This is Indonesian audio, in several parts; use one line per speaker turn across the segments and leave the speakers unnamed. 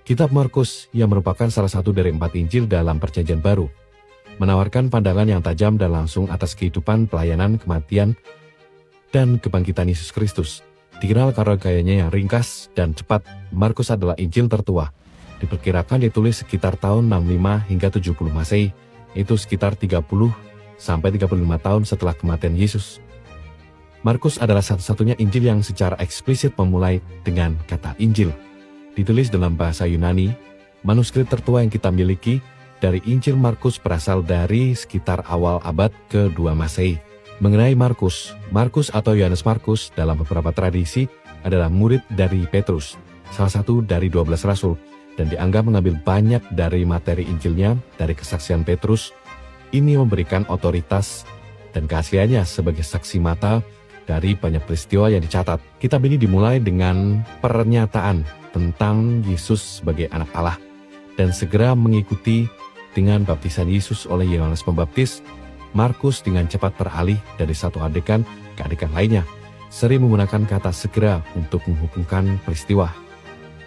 Kitab Markus, yang merupakan salah satu dari 4 Injil dalam Perjanjian Baru, menawarkan pandangan yang tajam dan langsung atas kehidupan, pelayanan, kematian, dan kebangkitan Yesus Kristus. Dikenal karena gayanya yang ringkas dan cepat, Markus adalah Injil tertua. Diperkirakan ditulis sekitar tahun 65 hingga 70 Masehi, itu sekitar 30 sampai 35 tahun setelah kematian Yesus. Markus adalah satu-satunya Injil yang secara eksplisit memulai dengan kata Injil. Ditulis dalam bahasa Yunani, manuskrip tertua yang kita miliki dari Injil Markus berasal dari sekitar awal abad ke-2 Masehi. Mengenai Markus, Markus atau Yohanes Markus dalam beberapa tradisi adalah murid dari Petrus, salah satu dari 12 rasul, dan dianggap mengambil banyak dari materi Injilnya dari kesaksian Petrus. Ini memberikan otoritas dan keasliannya sebagai saksi mata dari banyak peristiwa yang dicatat. Kitab ini dimulai dengan pernyataan tentang Yesus sebagai anak Allah, dan segera mengikuti dengan baptisan Yesus oleh Yohanes Pembaptis. Markus dengan cepat beralih dari satu adegan ke adegan lainnya, sering menggunakan kata segera untuk menghubungkan peristiwa.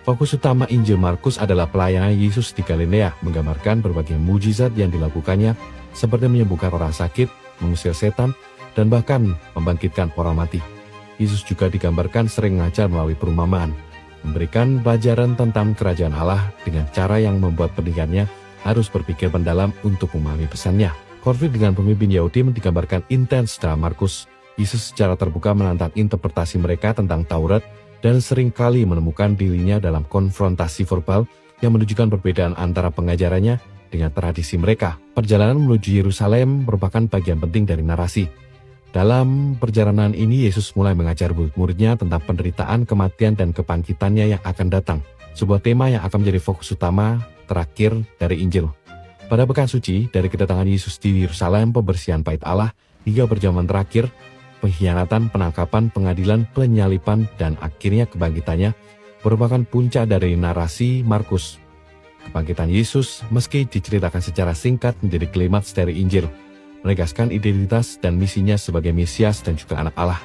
Fokus utama Injil Markus adalah pelayanan Yesus di Galilea, menggambarkan berbagai mujizat yang dilakukannya, seperti menyembuhkan orang sakit, mengusir setan, dan bahkan membangkitkan orang mati. Yesus juga digambarkan sering mengajar melalui perumpamaan, memberikan pelajaran tentang kerajaan Allah dengan cara yang membuat pendengarnya harus berpikir mendalam untuk memahami pesannya. Konflik dengan pemimpin Yahudi digambarkan intens dalam Markus. Yesus secara terbuka menantang interpretasi mereka tentang Taurat dan seringkali menemukan dirinya dalam konfrontasi verbal yang menunjukkan perbedaan antara pengajarannya dengan tradisi mereka. Perjalanan menuju Yerusalem merupakan bagian penting dari narasi. Dalam perjalanan ini, Yesus mulai mengajar murid-muridnya tentang penderitaan, kematian, dan kebangkitannya yang akan datang. Sebuah tema yang akan menjadi fokus utama terakhir dari Injil. Pada pekan suci, dari kedatangan Yesus di Yerusalem, pembersihan bait Allah, hingga perjamuan terakhir, pengkhianatan, penangkapan, pengadilan, penyaliban, dan akhirnya kebangkitannya, merupakan puncak dari narasi Markus. Kebangkitan Yesus, meski diceritakan secara singkat, menjadi klimaks dari Injil, menegaskan identitas dan misinya sebagai Mesias dan juga anak Allah.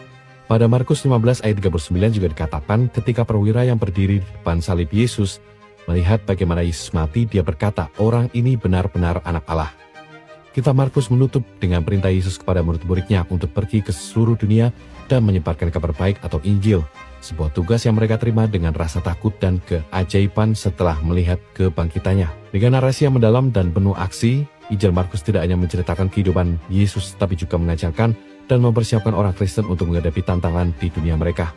Pada Markus 15 ayat 39 juga dikatakan, ketika perwira yang berdiri di depan salib Yesus melihat bagaimana Yesus mati, dia berkata, orang ini benar-benar anak Allah. Kitab Markus menutup dengan perintah Yesus kepada murid-muridnya untuk pergi ke seluruh dunia dan menyebarkan kabar baik atau Injil, sebuah tugas yang mereka terima dengan rasa takut dan keajaiban setelah melihat kebangkitannya. Dengan narasi yang mendalam dan penuh aksi, Injil Markus tidak hanya menceritakan kehidupan Yesus, tapi juga mengajarkan dan mempersiapkan orang Kristen untuk menghadapi tantangan di dunia mereka.